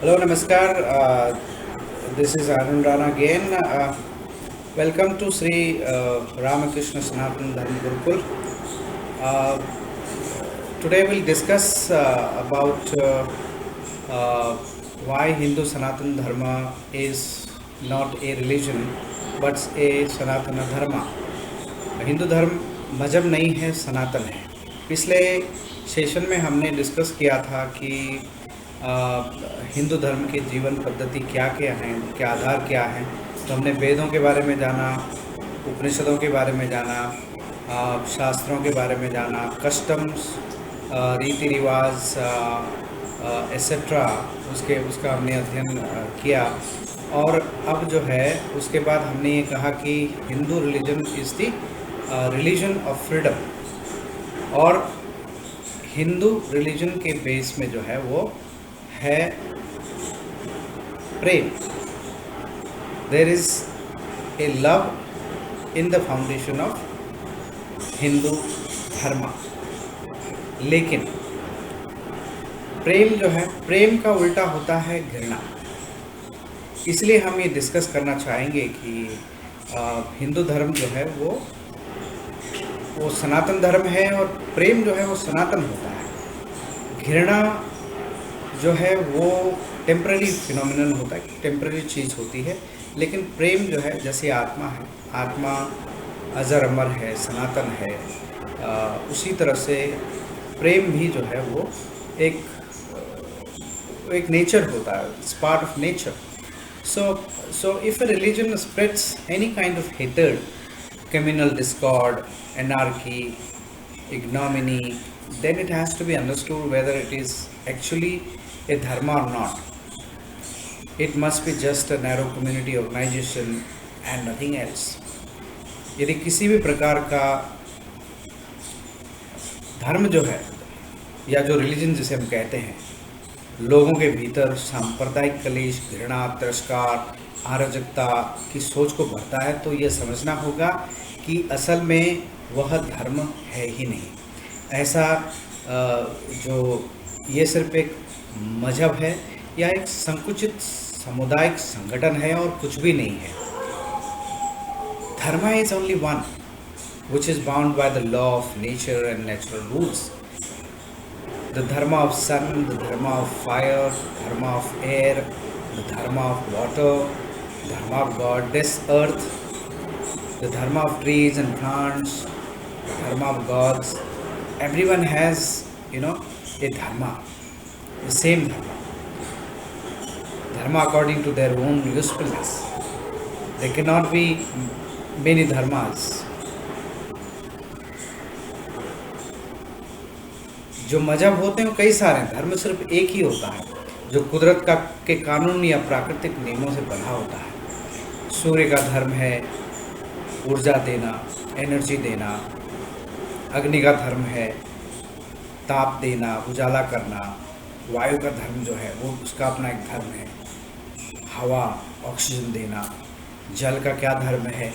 Hello, Namaskar. This is Arun Rana again. Welcome to Sri Ramakrishna Sanatan Dharma Gurukul. Uh, Today we'll discuss about why Hindu Sanatan Dharma is not a religion but a Sanatana Dharma. Hindu धर्म मजहब नहीं है, सनातन है। पिछले session में हमने discuss किया था कि हिंदू धर्म की जीवन पद्धति क्या क्या हैं, उसके आधार क्या हैं। तो हमने वेदों के बारे में जाना, उपनिषदों के बारे में जाना, शास्त्रों के बारे में जाना, कस्टम्स, रीति रिवाज एसेट्रा, उसका हमने अध्ययन किया। और अब जो है उसके बाद हमने ये कहा कि Hindu religion is the religion of freedom. और हिंदू रिलीजन के बेस में जो है वो है प्रेम। There is a love in the foundation of Hindu dharma. लेकिन प्रेम जो है, प्रेम का उल्टा होता है घृणा। इसलिए हम ये डिस्कस करना चाहेंगे कि हिंदू धर्म जो है वो सनातन धर्म है और प्रेम जो है वो सनातन होता है। घृणा जो है वो टेम्पररी फिनोमिनन होता है, टेम्पररी चीज़ होती है। लेकिन प्रेम जो है जैसे आत्मा है, आत्मा अजर अमर है, सनातन है, उसी तरह से प्रेम भी जो है वो एक नेचर होता है, it's part of nature. So if a religion spreads any kind of hatred, communal discord, anarchy, ignominy, then it has to be understood whether it is actually a dharma or not. It must be just a narrow community organization and nothing else. यदि किसी भी प्रकार का धर्म जो है या जो रिलीजन जिसे हम कहते हैं, लोगों के भीतर सांप्रदायिक कलेश, घृणा, तिरस्कार, अराजकता की सोच को भरता है, तो ये समझना होगा कि असल में वह धर्म है ही नहीं। ऐसा जो ये सिर्फ एक मजहब है या एक संकुचित सामुदायिक संगठन है और कुछ भी नहीं है। धर्म is only one which is bound by the law of nature and natural rules. The dharma of sun, the dharma of fire, the dharma of air, the dharma of water, the dharma of goddess earth, the dharma of trees and plants, the dharma of gods. Everyone has, a dharma, the same dharma. Dharma according to their own usefulness. There cannot be many dharmas. जो मजहब होते हैं वो कई सारे हैं, धर्म सिर्फ एक ही होता है जो कुदरत के कानून या प्राकृतिक नियमों से बना होता है। सूर्य का धर्म है ऊर्जा देना, एनर्जी देना। अग्नि का धर्म है ताप देना, उजाला करना। वायु का धर्म जो है वो उसका अपना एक धर्म है, हवा, ऑक्सीजन देना। जल का क्या धर्म है?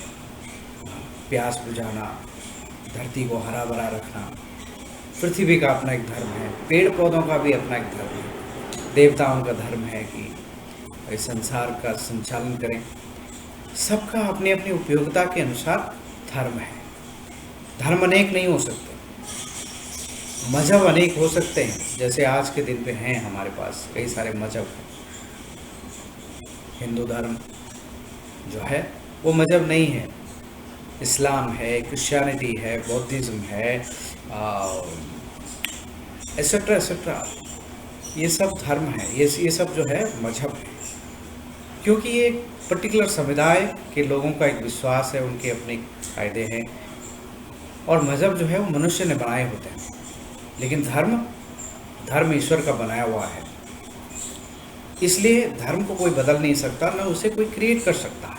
प्यास बुझाना, धरती को हरा भरा रखना। पृथ्वी का अपना एक धर्म है, पेड़ पौधों का भी अपना एक धर्म है। देवताओं का धर्म है कि इस संसार का संचालन करें। सबका अपनी अपनी उपयोगिता के अनुसार धर्म है। धर्म अनेक नहीं हो सकते, मजहब अनेक हो सकते हैं। जैसे आज के दिन पे हैं हमारे पास कई सारे मजहब हैं। हिंदू धर्म जो है वो मजहब नहीं है। इस्लाम है, क्रिश्चियनिटी है, बौद्धिज़्म है, एसेट्रा एसेट्रा, ये सब धर्म है। ये सब जो है मजहब है, क्योंकि ये एक पर्टिकुलर समुदाय के लोगों का एक विश्वास है, उनके अपने कायदे हैं। और मजहब जो है वो मनुष्य ने बनाए होते हैं, लेकिन धर्म ईश्वर का बनाया हुआ है। इसलिए धर्म को कोई बदल नहीं सकता, न उसे कोई क्रिएट कर सकता है।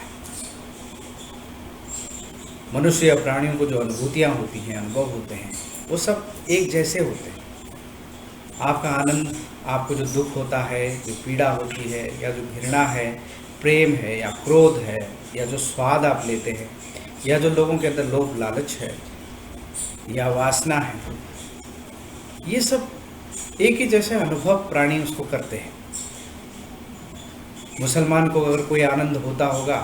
मनुष्य या प्राणियों को जो अनुभूतियाँ होती हैं, अनुभव होते हैं, वो सब एक जैसे होते हैं। आपका आनंद, आपको जो दुख होता है, जो पीड़ा होती है, या जो घृणा है, प्रेम है या क्रोध है, या जो स्वाद आप लेते हैं, या जो लोगों के अंदर लोभ लालच है या वासना है, ये सब एक ही जैसे अनुभव प्राणी उसको करते हैं। मुसलमान को अगर कोई आनंद होता होगा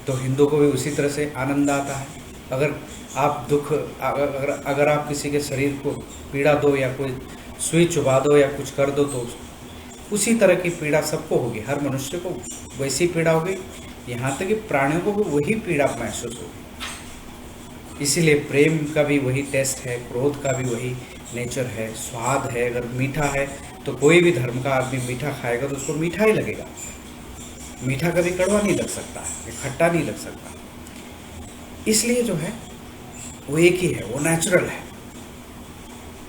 तो हिंदू को भी उसी तरह से आनंद आता है। अगर आप दुख अगर आप किसी के शरीर को पीड़ा दो या कोई सुई चुभा दो या कुछ कर दो तो उसी तरह की पीड़ा सबको होगी, हर मनुष्य को वैसी पीड़ा होगी, यहाँ तक कि प्राणियों को भी वही पीड़ा महसूस होगी। इसीलिए प्रेम का भी वही टेस्ट है, क्रोध का भी वही नेचर है, स्वाद है। अगर मीठा है तो कोई भी धर्म का आदमी मीठा खाएगा तो उसको मीठा ही लगेगा। मीठा कभी कड़वा नहीं लग सकता है, खट्टा नहीं लग सकता। इसलिए जो है वो एक ही है, वो नेचुरल है।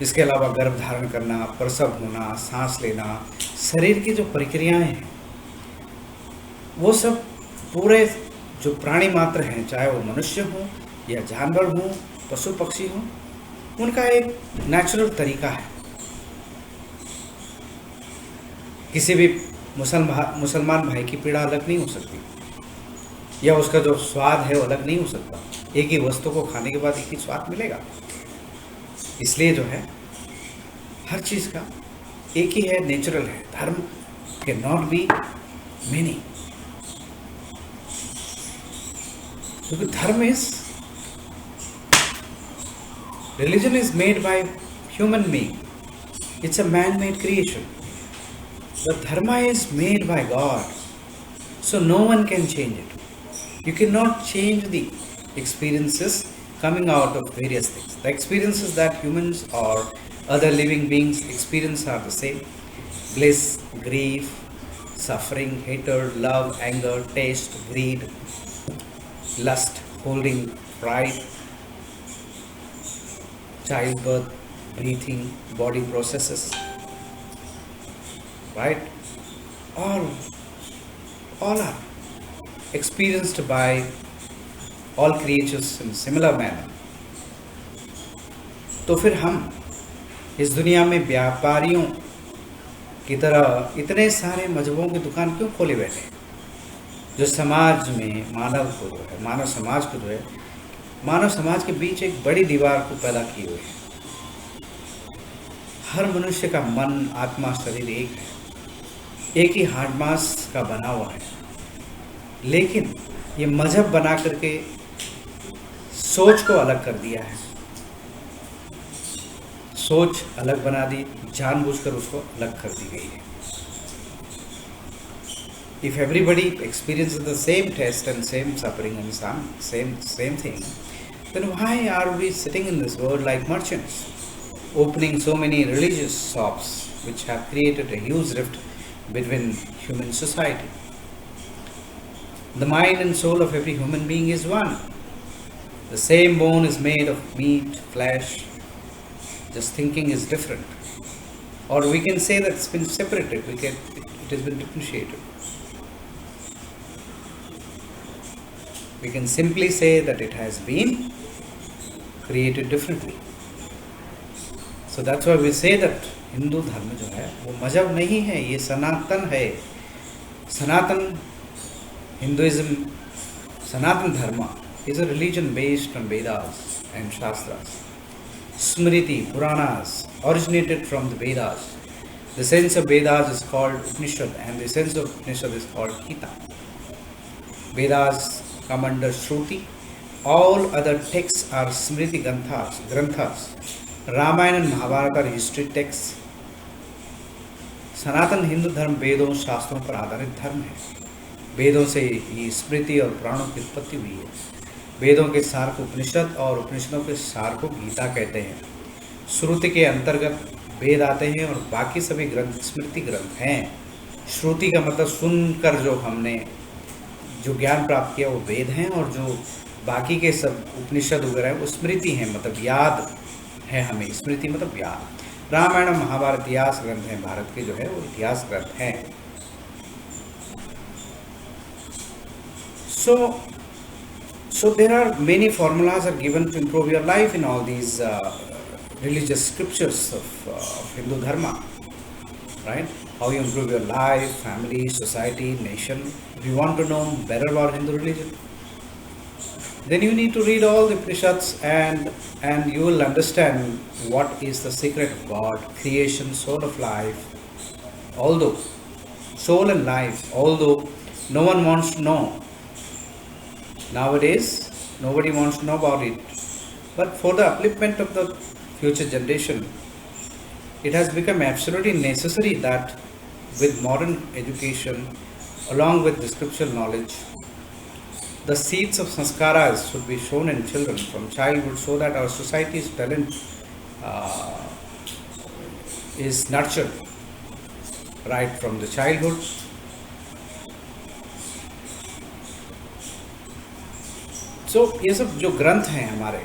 इसके अलावा गर्भ धारण करना, प्रसव होना, सांस लेना, शरीर की जो प्रक्रियाएं हैं वो सब पूरे जो प्राणी मात्र हैं, चाहे वो मनुष्य हो या जानवर हो, पशु पक्षी हो, उनका एक नेचुरल तरीका है। किसी भी मुसलमान भाई की पीड़ा अलग नहीं हो सकती या उसका जो स्वाद है वो अलग नहीं हो सकता। एक ही वस्तु को खाने के बाद एक ही स्वाद मिलेगा। इसलिए जो है हर चीज़ का एक ही है, नेचुरल है। धर्म के नॉट बी मेनी, क्योंकि धर्म is religion is made by human being. It's a man-made creation. But dharma is made by God. So no one can change it. You cannot change the experiences coming out of various things. The experiences that humans or other living beings experience are the same. Bliss, grief, suffering, hatred, love, anger, taste, greed, lust, holding, pride, childbirth, breathing, body processes, right? All are experienced by all creatures in similar manner. तो फिर हम इस दुनिया में व्यापारियों की तरह इतने सारे मजहबों की दुकान क्यों खोले बैठे, जो समाज में मानव समाज के बीच एक बड़ी दीवार को पैदा किए हुए है। हर मनुष्य का मन, आत्मा, शरीर एक है, एक ही हार्ड मास का बना हुआ है। लेकिन ये मजहब बना करके सोच को अलग कर दिया है, सोच अलग बना दी, जानबूझकर उसको अलग कर दी गई है। If everybody experiences the same test and same suffering and same thing, then why are we sitting in this world like merchants, opening so many religious shops which have created a huge rift between human society? The mind and soul of every human being is one. The same bone is made of meat, flesh, just thinking is different. Or we can say that it's been separated, it has been differentiated. We can simply say that it has been created differently. So that's why we say that Hindu धर्म जो है वो मजहब नहीं है, ये सनातन है। सनातन Hinduism, सनातन धर्म is a religion based on Vedas and Shastras. Smriti, Puranas originated from the Vedas. The sense of Vedas is called Upanishad and the sense of Upanishad is called Gita. Vedas come under Shruti. All other texts are Smriti Granthas. Ramayana and Mahabharata are history texts. सनातन हिंदू धर्म वेदों शास्त्रों पर आधारित धर्म है। वेदों से ही स्मृति और पुराणों की उत्पत्ति हुई है। वेदों के सार को उपनिषद और उपनिषदों के सार को गीता कहते हैं। श्रुति के अंतर्गत वेद आते हैं और बाकी सभी ग्रंथ स्मृति ग्रंथ हैं। श्रुति का मतलब सुनकर जो हमने जो ज्ञान प्राप्त किया वो वेद हैं, और जो बाकी के सब उपनिषद वगैरह वो स्मृति हैं, मतलब याद है हमें। स्मृति मतलब याद। रामायण महाभारत इतिहास ग्रंथ हैं, भारत के जो है वो इतिहास ग्रंथ हैं। So there are many formulas are given to improve your life in all these religious scriptures of Hindu Dharma, right? How you improve your life, family, society, nation. If you want to know better about Hindu religion, then you need to read all the Upanishads and you will understand what is the secret of God, creation, soul of life. Although soul and life, although No one wants to know. Nowadays, nobody wants to know about it. But for the upliftment of the future generation, it has become absolutely necessary that with modern education, along with scriptural knowledge, the seeds of sanskaras should be shown in children from childhood so that our society's talent is nurtured right from the childhood. सो ये सब जो ग्रंथ हैं हमारे,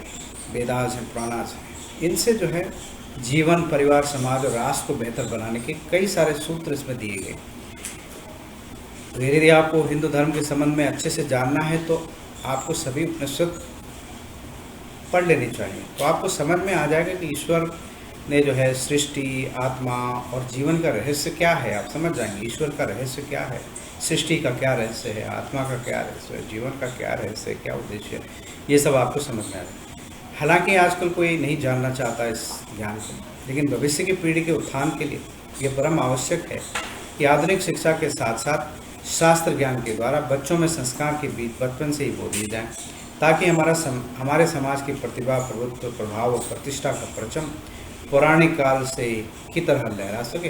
वेदास हैं, पुराणास हैं, इनसे जो है जीवन, परिवार, समाज और राष्ट्र को बेहतर बनाने के कई सारे सूत्र इसमें दिए गए। तो यदि आपको हिंदू धर्म के संबंध में अच्छे से जानना है तो आपको सभी उपनिषद पढ़ लेनी चाहिए। तो आपको समझ में आ जाएगा कि ईश्वर ने जो है सृष्टि, आत्मा और जीवन का रहस्य क्या है। आप समझ जाएंगे ईश्वर का रहस्य क्या है, सृष्टि का क्या रहस्य है, आत्मा का क्या रहस्य है, जीवन का क्या रहस्य है, क्या उद्देश्य है, ये सब आपको समझ में आएगा। हालांकि आजकल कोई नहीं जानना चाहता इस ज्ञान को, लेकिन भविष्य की पीढ़ी के उत्थान के लिए ये परम आवश्यक है कि आधुनिक शिक्षा के साथ साथ शास्त्र ज्ञान के द्वारा बच्चों में संस्कार के बीच बचपन से ही बो दिए जाएँ, ताकि हमारे समाज की प्रतिभा, प्रभुत्व, प्रभाव और प्रतिष्ठा का परचम पौराणिक काल से की तरह लहरा सके।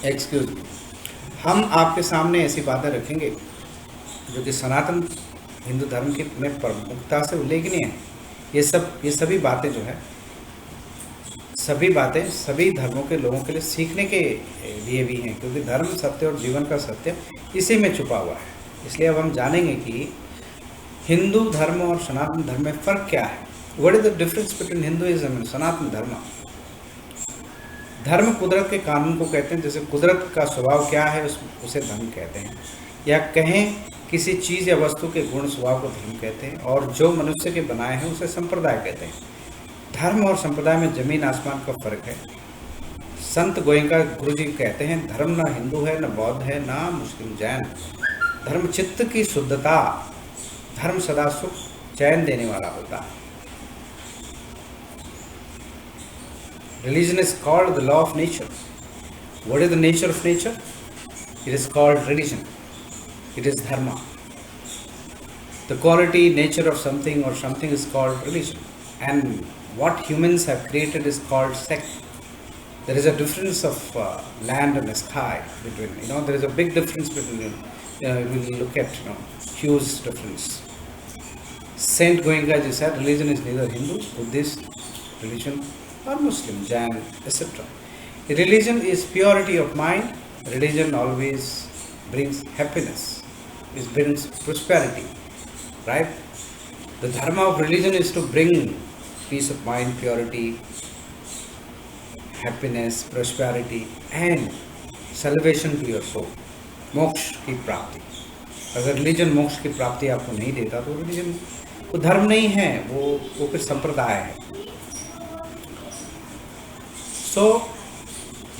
Excuse me. हम आपके सामने ऐसी बातें रखेंगे जो कि सनातन हिंदू धर्म की में प्रमुखता से उल्लेखनीय है। ये सभी बातें जो है, सभी बातें सभी धर्मों के लोगों के लिए सीखने के लिए भी हैं, क्योंकि धर्म सत्य और जीवन का सत्य इसी में छुपा हुआ है। इसलिए अब हम जानेंगे कि हिंदू धर्म और सनातन धर्म में फ़र्क क्या है। What is the difference between Hinduism and Sanatan dharma. धर्म कुदरत के कानून को कहते हैं, जैसे कुदरत का स्वभाव क्या है उसे धर्म कहते हैं, या कहें किसी चीज़ या वस्तु के गुण स्वभाव को धर्म कहते हैं, और जो मनुष्य के बनाए हैं उसे संप्रदाय कहते हैं। धर्म और संप्रदाय में जमीन आसमान का फर्क है। संत गोयंका गुरु जी कहते हैं, धर्म ना हिंदू है, ना बौद्ध है, ना मुस्लिम, जैन। धर्म चित्त की शुद्धता, धर्म सदा सुख चैन देने वाला होता है। Religion is called the law of nature. What is the nature of nature? It is called religion. It is dharma. The quality, nature of something or something is called religion. And what humans have created is called sect. There is a difference of land and sky between, there is a big difference between, we look at, huge difference. Saint Goenka ji said, religion is neither Hindu, Buddhist religion, or Muslim, Jain, etc. Religion is purity of mind. Religion always brings happiness. It brings prosperity, right? The dharma of religion is to bring peace of mind, purity, happiness, prosperity, and salvation to your soul. मोक्ष की प्राप्ति। अगर religion मोक्ष की प्राप्ति आपको नहीं देता तो रिलीजन वो धर्म नहीं है, वो फिर संप्रदाय है। तो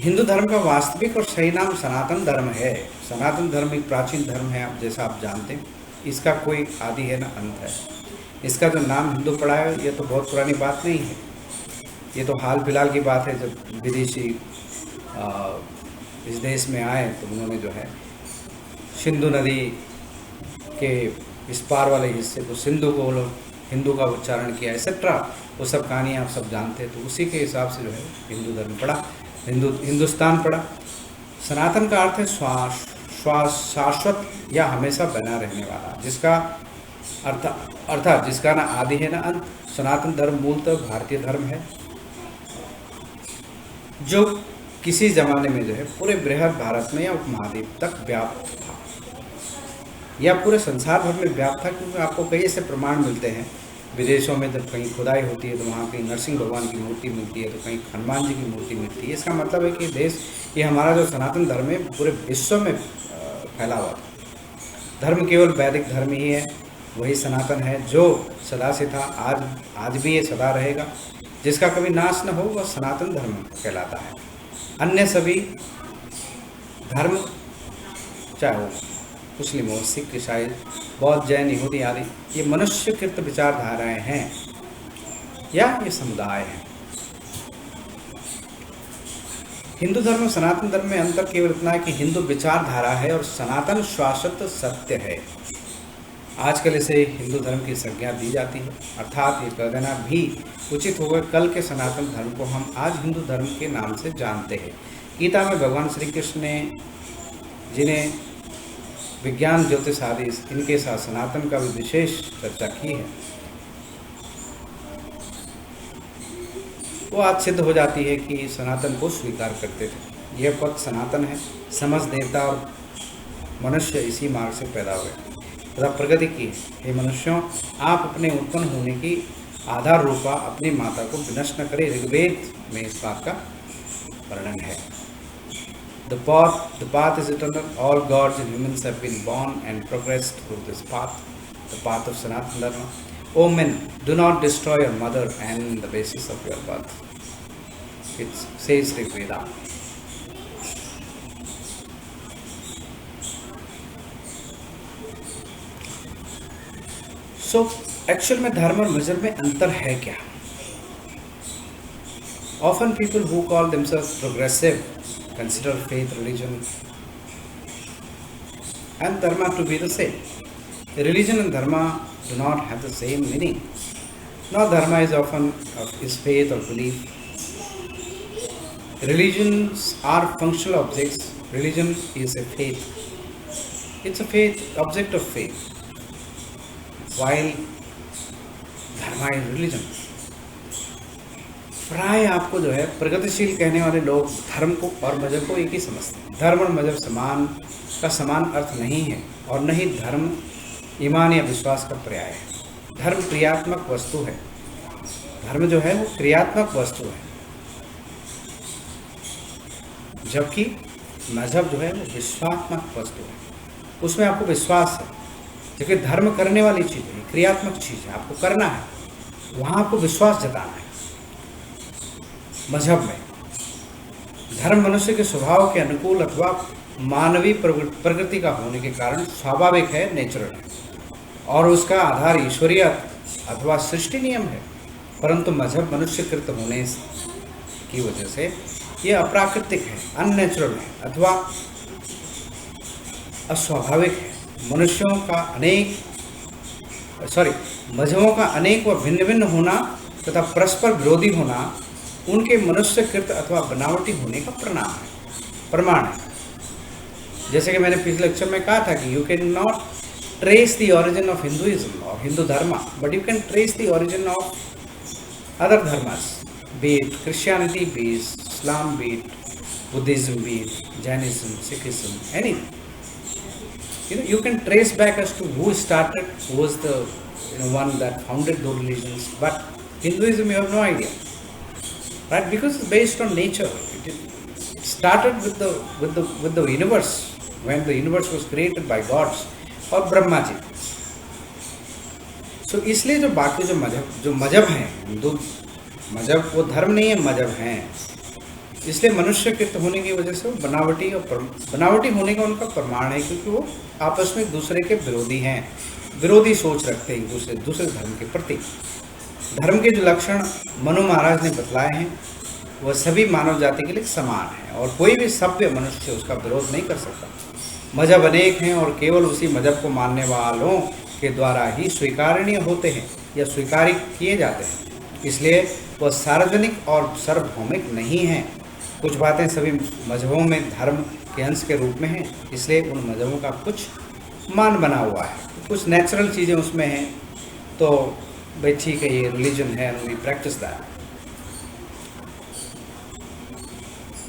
हिंदू धर्म का वास्तविक और सही नाम सनातन धर्म है। सनातन धर्म एक प्राचीन धर्म है, आप जैसा आप जानते हैं। इसका कोई आदि है ना अंत है। इसका जो नाम हिंदू पड़ा है ये तो बहुत पुरानी बात नहीं है, ये तो हाल फिलहाल की बात है। जब विदेशी इस देश में आए तो उन्होंने जो है सिंधु नदी के इस पार वाले हिस्से को सिंधु को लोग हिंदू का उच्चारण किया, एक्सेट्रा। वो सब कहानियाँ आप सब जानते हैं। तो उसी के हिसाब से जो है हिंदू धर्म पड़ा, हिंदुस्तान पड़ा। सनातन का अर्थ है शाश्वत या हमेशा बना रहने वाला, जिसका अर्थात जिसका ना आदि है ना अंत। सनातन धर्म मूलतः भारतीय धर्म है, जो किसी ज़माने में जो है पूरे बृहद भारत में या उपमहाद्वीप तक व्याप्त था, या पूरे संसार भर में व्याप्त था। क्योंकि आपको कई ऐसे प्रमाण मिलते हैं विदेशों में, जब कहीं खुदाई होती है तो वहाँ कहीं नरसिंह भगवान की मूर्ति मिलती है, तो कहीं हनुमान जी की मूर्ति मिलती है। इसका मतलब है कि देश, ये हमारा जो सनातन धर्म है पूरे विश्व में फैला हुआ था। धर्म केवल वैदिक धर्म ही है, वही सनातन है जो सदा से था, आज भी ये सदा रहेगा। जिसका कभी नाश न हो वह सनातन धर्म कहलाता है। अन्य सभी धर्म, चाहे वो मुस्लिम हो, सिख, ईसाई, बौद्ध, जैन, यहूदी आदि, ये मनुष्यकृत विचारधाराएं हैं या ये समुदाय हैं। हिंदू धर्म और सनातन धर्म में अंतर केवल इतना है कि हिंदू विचारधारा है और सनातन शाश्वत सत्य है। आजकल इसे हिंदू धर्म की संज्ञा दी जाती है, अर्थात ये कह देना भी उचित होगा कल के सनातन धर्म को हम आज हिंदू धर्म के नाम से जानते हैं। गीता में भगवान श्री कृष्ण ने जिन्हें विज्ञान, ज्योतिष आदि इनके साथ सनातन का भी विशेष चर्चा की है, वो आज सिद्ध हो जाती है कि सनातन को स्वीकार करते थे। यह पद सनातन है। समस्त देवता और मनुष्य इसी मार्ग से पैदा हुए तथा प्रगति की। हे मनुष्यों, आप अपने उत्पन्न होने की आधार रूपा अपनी माता को विनष्ट न करें। ऋग्वेद में इस बात का वर्णन है। The path is eternal. All gods and humans have been born and progressed through this path, the path of Sanatana Dharma. O men, do not destroy your mother and the basis of your birth. It says Rig Veda. So, actual में धर्म और मजहब में अंतर है क्या? Often people who call themselves progressive consider faith, religion and dharma to be the same. Religion and dharma do not have the same meaning. Now dharma is often is faith or belief. Religions are functional objects. Religion is a faith. It's a faith, object of faith. While dharma is religion. प्राय आपको जो है प्रगतिशील कहने वाले लोग धर्म को और मजहब को एक ही समझते हैं। धर्म और मजहब समान अर्थ नहीं है और न ही धर्म ईमान या विश्वास का पर्याय है। धर्म क्रियात्मक वस्तु है। धर्म जो है वो क्रियात्मक वस्तु है, जबकि मजहब जो है वो विश्वात्मक वस्तु है। उसमें आपको विश्वास है, क्योंकि धर्म करने वाली चीज़ है, क्रियात्मक चीज़ है, आपको करना है, वहाँ आपको विश्वास जताना है। मजहब में धर्म मनुष्य के स्वभाव के अनुकूल अथवा मानवीय प्रकृति का होने के कारण स्वाभाविक है, नेचुरल है, और उसका आधार ईश्वरीय अथवा सृष्टि नियम है। परंतु मजहब मनुष्यकृत होने की वजह से यह अप्राकृतिक है, अननेचुरल है अथवा अस्वाभाविक है। मजहबों का अनेक व भिन्न भिन्न होना तथा परस्पर विरोधी होना उनके मनुष्यकृत अथवा बनावटी होने का प्रमाण है। जैसे कि मैंने पिछले लेक्चर में कहा था कि you can not trace the origin of Hinduism और Hindu dharma, but you can trace the origin of other dharmas, be it Christianity, be it Islam, be it Buddhism, be it Jainism, Sikhism, anything. You can trace back as to who started, who was the one that founded those religions, but Hinduism you have no idea, right? Because it's based on nature. It started with the universe, when the universe was created by gods और Brahma ji. So इसलिए जो बाकी जो मजहब हैं, हिंदू मजहब वो धर्म नहीं है, मजहब हैं. इसलिए मनुष्यकृत होने की वजह से वो बनावटी होने का उनका प्रमाण है, क्योंकि वो आपस में एक दूसरे के विरोधी हैं, विरोधी सोच रखते हैं दूसरे धर्म के प्रति. धर्म के जो लक्षण मनु महाराज ने बतलाए हैं वह सभी मानव जाति के लिए समान है और कोई भी सभ्य मनुष्य उसका विरोध नहीं कर सकता. मजहब अनेक हैं और केवल उसी मजहब को मानने वालों के द्वारा ही स्वीकार्य होते हैं या स्वीकार किए जाते हैं. इसलिए वह सार्वजनिक और सार्वभौमिक नहीं हैं. कुछ बातें सभी मजहबों में धर्म के अंश के रूप में हैं, इसलिए उन मजहबों का कुछ मान बना हुआ है, कुछ नेचुरल चीज़ें उसमें हैं, तो भाई ठीक है, ये रिलीजन है, वी प्रैक्टिस दैट.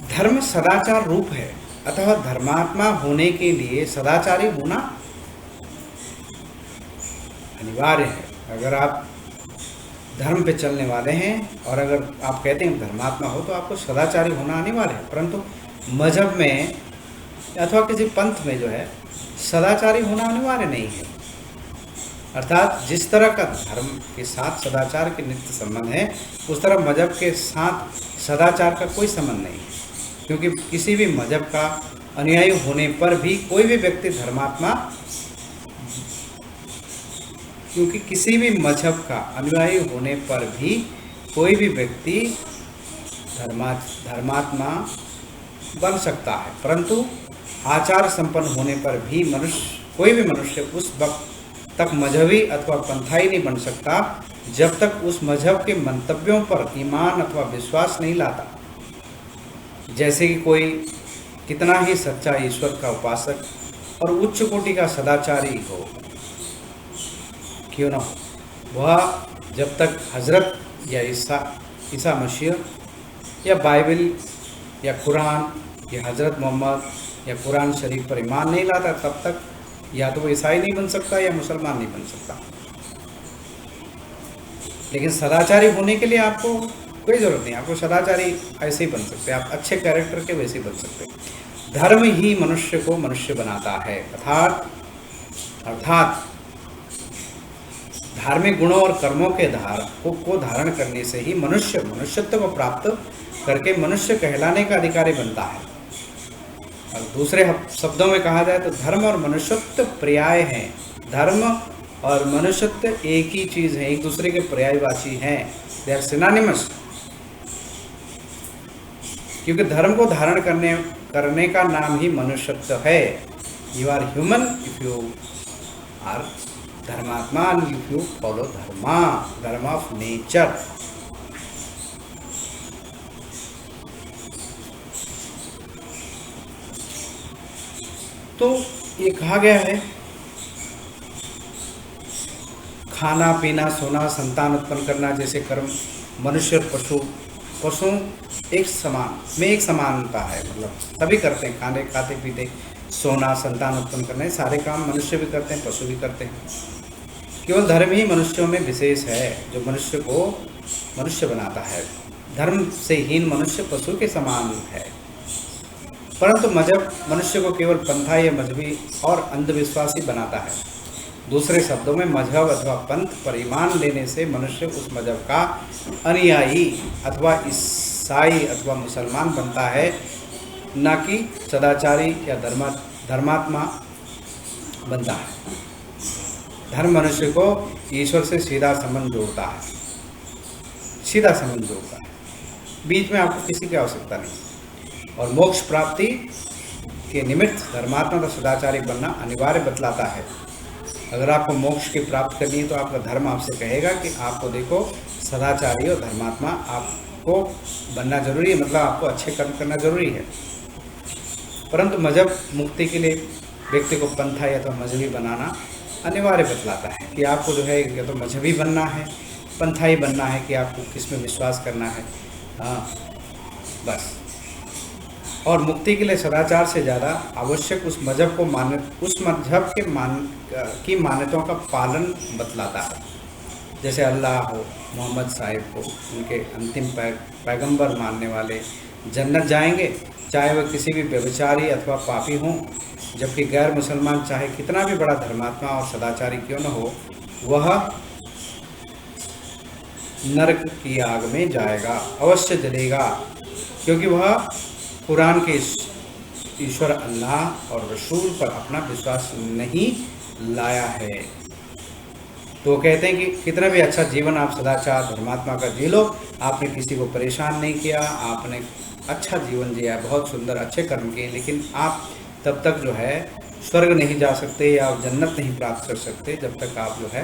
धर्म सदाचार रूप है, अतः धर्मात्मा होने के लिए सदाचारी होना अनिवार्य है. अगर आप धर्म पे चलने वाले हैं और अगर आप कहते हैं धर्मात्मा हो तो आपको सदाचारी होना अनिवार्य है. परंतु मजहब में अथवा किसी पंथ में जो है सदाचारी होना अनिवार्य नहीं है. अर्थात जिस तरह का धर्म के साथ सदाचार के नित्य संबंध है, उस तरह मजहब के साथ सदाचार का कोई संबंध नहीं है. क्योंकि किसी भी मजहब का अनुयायी होने पर भी कोई भी व्यक्ति धर्मात्मा क्योंकि किसी भी मजहब का अनुयायी होने पर भी कोई भी व्यक्ति धर्मात्मा बन सकता है, परंतु आचार संपन्न होने पर भी कोई भी मनुष्य उस वक्त तक मजहबी अथवा पंथाई नहीं बन सकता जब तक उस मजहब के मंतव्यों पर ईमान अथवा विश्वास नहीं लाता। जैसे कि कोई कितना ही सच्चा ईश्वर का उपासक और उच्च कोटि का सदाचारी हो क्यों ना हो, वह जब तक हजरत या ईसा मसीह या बाइबल या कुरान या हजरत मोहम्मद या कुरान शरीफ पर ईमान नहीं लाता, तब तक या तो वो ईसाई नहीं बन सकता या मुसलमान नहीं बन सकता। लेकिन सदाचारी होने के लिए आपको कोई ज़रूरत नहीं, आपको सदाचारी ऐसे ही बन सकते हैं, आप अच्छे कैरेक्टर के वैसे ही बन सकते हैं। धर्म ही मनुष्य को मनुष्य बनाता है, अर्थात धार्मिक गुणों और कर्मों के को धारण करने से ही मनुष्य मनुष्यत्व को प्राप्त करके मनुष्य कहलाने का अधिकारी बनता है। और दूसरे शब्दों में कहा जाए तो धर्म और मनुष्यत्व पर्याय हैं। धर्म और मनुष्यत्व एक ही चीज़ है, एक दूसरे के पर्यायवाची हैं, दे आर सिनोनिमस। क्योंकि धर्म को धारण करने का नाम ही मनुष्यत्व है। You are human if you are धर्मात्मा, if you follow dharma of nature. तो ये कहा गया है खाना पीना सोना संतान उत्पन्न करना जैसे कर्म मनुष्य और पशु एक समानता है, मतलब सभी करते हैं, खाते पीते सोना संतान उत्पन्न करने सारे काम मनुष्य भी करते हैं, पशु भी करते हैं। केवल धर्म ही मनुष्यों में विशेष है जो मनुष्य को मनुष्य बनाता है। धर्म से हीन मनुष्य पशु के समान है, परंतु मजहब मनुष्य को केवल पंथा या मजहबी और अंधविश्वासी बनाता है। दूसरे शब्दों में मजहब अथवा पंथ पर ईमान लेने से मनुष्य उस मजहब का अनुयायी अथवा ईसाई अथवा मुसलमान बनता है, न कि सदाचारी या धर्मात्मा बनता है। धर्म मनुष्य को ईश्वर से सीधा संबंध जोड़ता है, बीच में आपको किसी की आवश्यकता नहीं। और मोक्ष प्राप्ति के निमित्त धर्मात्मा और सदाचारी बनना अनिवार्य बतलाता है। अगर आपको मोक्ष की प्राप्त करनी है तो आपका धर्म आपसे कहेगा कि आपको देखो सदाचारी और धर्मात्मा आपको बनना जरूरी है, मतलब आपको अच्छे कर्म करना जरूरी है। परंतु मजहब मुक्ति के लिए व्यक्ति को पंथा या तो मजहबी बनाना अनिवार्य बतलाता है कि आपको जो है या तो मजहबी बनना है, पंथाई बनना है कि आपको किस में विश्वास करना है, हाँ बस। और मुक्ति के लिए सदाचार से ज़्यादा आवश्यक उस मजहब की मान्यताओं का पालन बतलाता है। जैसे अल्लाह हो, मोहम्मद साहिब को, उनके अंतिम पैगंबर मानने वाले जन्नत जाएंगे चाहे वह किसी भी व्यभिचारी अथवा पापी हों, जबकि गैर मुसलमान चाहे कितना भी बड़ा धर्मात्मा और सदाचारी क्यों न हो, वह नरक की आग में जाएगा, अवश्य जलेगा, क्योंकि वह कुरान के ईश्वर अल्लाह और रसूल पर अपना विश्वास नहीं लाया है। तो कहते हैं कि कितना भी अच्छा जीवन आप सदाचार धर्मात्मा का जी लो, आपने किसी को परेशान नहीं किया, आपने अच्छा जीवन जिया, बहुत सुंदर अच्छे कर्म किए, लेकिन आप तब तक जो है स्वर्ग नहीं जा सकते या आप जन्नत नहीं प्राप्त कर सकते जब तक आप जो है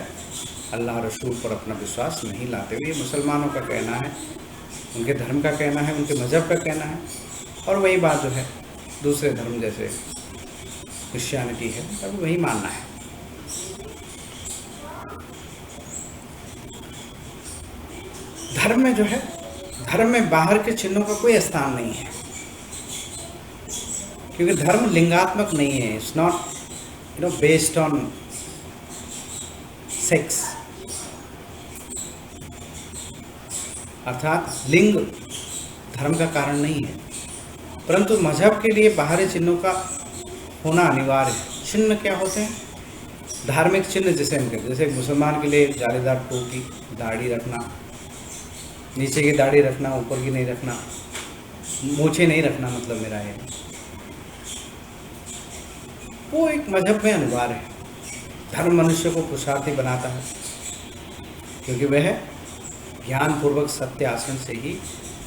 अल्लाह रसूल पर अपना विश्वास नहीं लाते हुए। ये मुसलमानों का कहना है, उनके धर्म का कहना है, उनके मज़हब का कहना है। और वही बात जो है दूसरे धर्म जैसे क्रिश्चियनिटी है, अब वही मानना है। धर्म में जो है, धर्म में बाहर के चिन्हों का कोई स्थान नहीं है, क्योंकि धर्म लिंगात्मक नहीं है। It's not based on sex, अर्थात लिंग धर्म का कारण नहीं है। परंतु मजहब के लिए बाहरी चिन्हों का होना अनिवार्य है। चिन्ह क्या होते हैं? धार्मिक चिन्ह जैसे मुसलमान के लिए जालीदार टोपी, दाढ़ी रखना, नीचे की दाढ़ी रखना, ऊपर की नहीं रखना, मूछें नहीं रखना, मतलब मेरा है वो एक मजहब में अनिवार्य है। धर्म मनुष्य को पुरुषार्थी बनाता है, क्योंकि वह ज्ञानपूर्वक सत्य आचरण से ही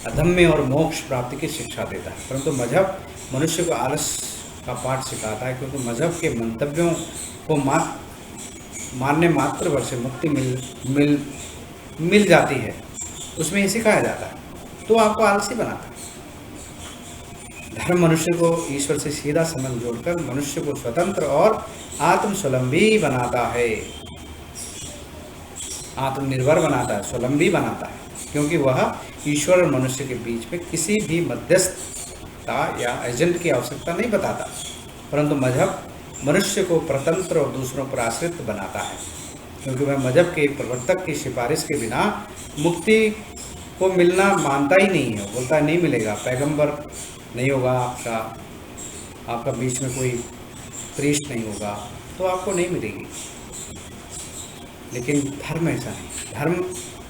अधम्य और मोक्ष प्राप्ति की शिक्षा देता है। परंतु मजहब मनुष्य को आलस का पाठ सिखाता है, क्योंकि मजहब के मंतव्यों को मानने मात्र पर से मुक्ति मिल जाती है, उसमें ये सिखाया जाता है, तो आपको आलसी बनाता है। धर्म मनुष्य को ईश्वर से सीधा संबंध जोड़कर मनुष्य को स्वतंत्र और आत्मस्वलंबी बनाता है, आत्मनिर्भर बनाता है, स्वावलंबी बनाता है, क्योंकि वह ईश्वर और मनुष्य के बीच में किसी भी मध्यस्थता या एजेंट की आवश्यकता नहीं बताता। परंतु मजहब मनुष्य को परतंत्र और दूसरों पर आश्रित बनाता है, क्योंकि वह मजहब के प्रवर्तक की सिफारिश के बिना मुक्ति को मिलना मानता ही नहीं है। बोलता है नहीं मिलेगा, पैगंबर नहीं होगा, आपका बीच में कोई प्रीस्ट नहीं होगा तो आपको नहीं मिलेगी। लेकिन धर्म ऐसा नहीं, धर्म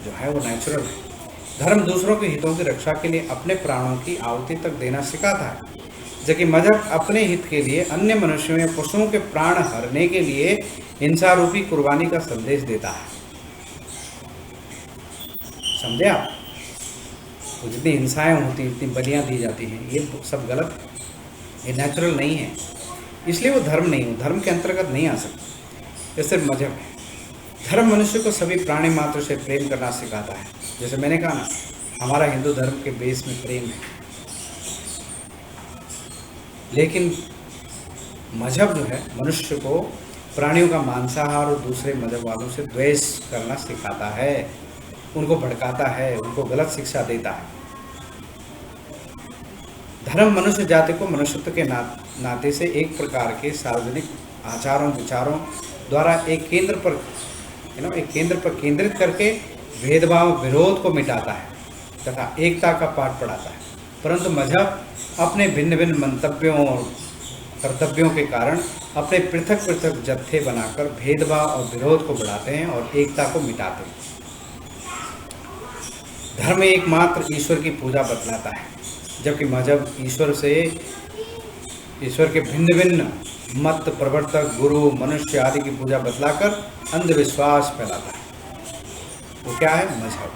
जो है वो नेचुरल है। धर्म दूसरों के हितों की रक्षा के लिए अपने प्राणों की आहुति तक देना सिखाता है, जबकि मजहब अपने हित के लिए अन्य मनुष्यों या पशुओं के प्राण हरने के लिए हिंसा रूपी कुर्बानी का संदेश देता है। समझे आप? तो जितनी हिंसाएं होती हैं, इतनी बलियां दी जाती हैं, ये सब गलत है, ये नेचुरल नहीं है, इसलिए वो धर्म नहीं हो, धर्म के अंतर्गत नहीं आ सकता। ये सिर्फ मजहब है। धर्म मनुष्य को सभी प्राणी मात्र से प्रेम करना सिखाता है। जैसे मैंने कहा ना, हमारा हिंदू धर्म के बेस में प्रेम है, लेकिन मजहब जो है मनुष्य को प्राणियों का मांसाहार और दूसरे मजहब वालों से द्वेष करना सिखाता है, उनको भड़काता है, उनको गलत शिक्षा देता है। धर्म मनुष्य जाति को मनुष्यत्व के नाते से एक प्रकार के सार्वजनिक आचारों विचारों द्वारा एक केंद्र पर केंद्रित करके भेदभाव विरोध को मिटाता है तथा एकता का पाठ पढ़ाता है। परंतु मजहब अपने भिन्न भिन्न मंतव्यों और कर्तव्यों के कारण अपने पृथक पृथक जत्थे बनाकर भेदभाव और विरोध को बढ़ाते हैं और एकता को मिटाते हैं। धर्म एकमात्र ईश्वर की पूजा बतलाता है, जबकि मजहब ईश्वर के भिन्न भिन्न मत प्रवर्तक, गुरु, मनुष्य आदि की पूजा बतलाकर अंधविश्वास फैलाता है। वो क्या है? मजहब।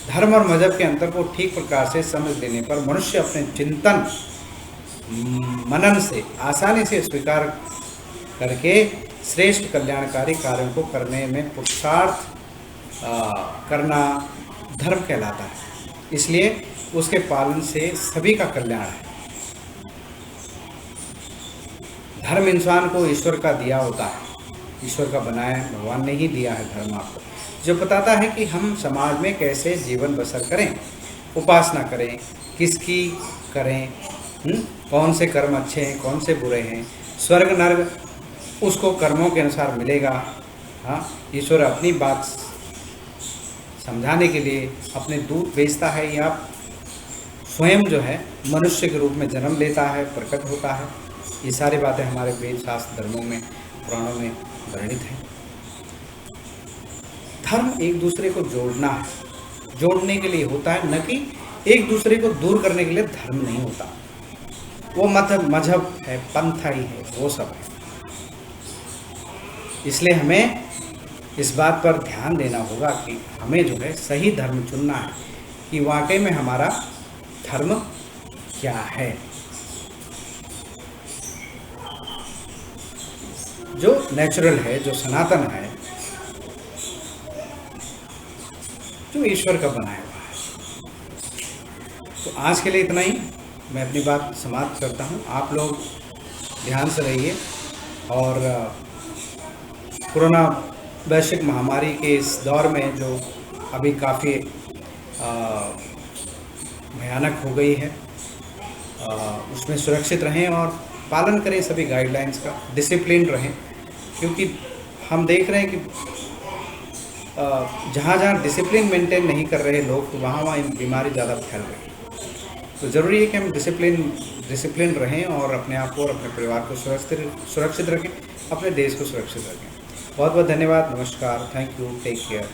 धर्म और मजहब के अंतर को ठीक प्रकार से समझ लेने पर मनुष्य अपने चिंतन मनन से आसानी से स्वीकार करके श्रेष्ठ कल्याणकारी कार्यों को करने में पुरुषार्थ करना धर्म कहलाता है। इसलिए उसके पालन से सभी का कल्याण है। धर्म इंसान को ईश्वर का दिया होता है, ईश्वर का बनाया, भगवान ने ही दिया है धर्म आपको, जो बताता है कि हम समाज में कैसे जीवन बसर करें, उपासना करें, किसकी करें, कौन से कर्म अच्छे हैं, कौन से बुरे हैं, स्वर्ग नर्क उसको कर्मों के अनुसार मिलेगा। हाँ, ईश्वर अपनी बात समझाने के लिए अपने दूत भेजता है या स्वयं जो है मनुष्य के रूप में जन्म लेता है, प्रकट होता है। ये सारी बातें हमारे वेद शास्त्र धर्मों में, पुराणों में वर्णित हैं। धर्म एक दूसरे को जोड़ना है, जोड़ने के लिए होता है, न कि एक दूसरे को दूर करने के लिए धर्म नहीं होता। वो मजहब है, पंथा ही है, वो सब है। इसलिए हमें इस बात पर ध्यान देना होगा कि हमें जो है सही धर्म चुनना है कि वाकई में हमारा धर्म क्या है, जो नेचुरल है, जो सनातन है, जो ईश्वर का बनाया हुआ है। तो आज के लिए इतना ही, मैं अपनी बात समाप्त करता हूँ। आप लोग ध्यान से रहिए और कोरोना वैश्विक महामारी के इस दौर में जो अभी काफ़ी भयानक हो गई है, उसमें सुरक्षित रहें और पालन करें सभी गाइडलाइंस का, डिसिप्लिन रहें, क्योंकि हम देख रहे हैं कि जहाँ जहाँ डिसिप्लिन मेंटेन नहीं कर रहे लोग, तो वहाँ बीमारी ज़्यादा फैल रही है। तो ज़रूरी है कि हम डिसिप्लिन रहें और अपने आप को और अपने परिवार को सुरक्षित रखें, अपने देश को सुरक्षित रखें। बहुत बहुत धन्यवाद, नमस्कार, थैंक यू, टेक केयर।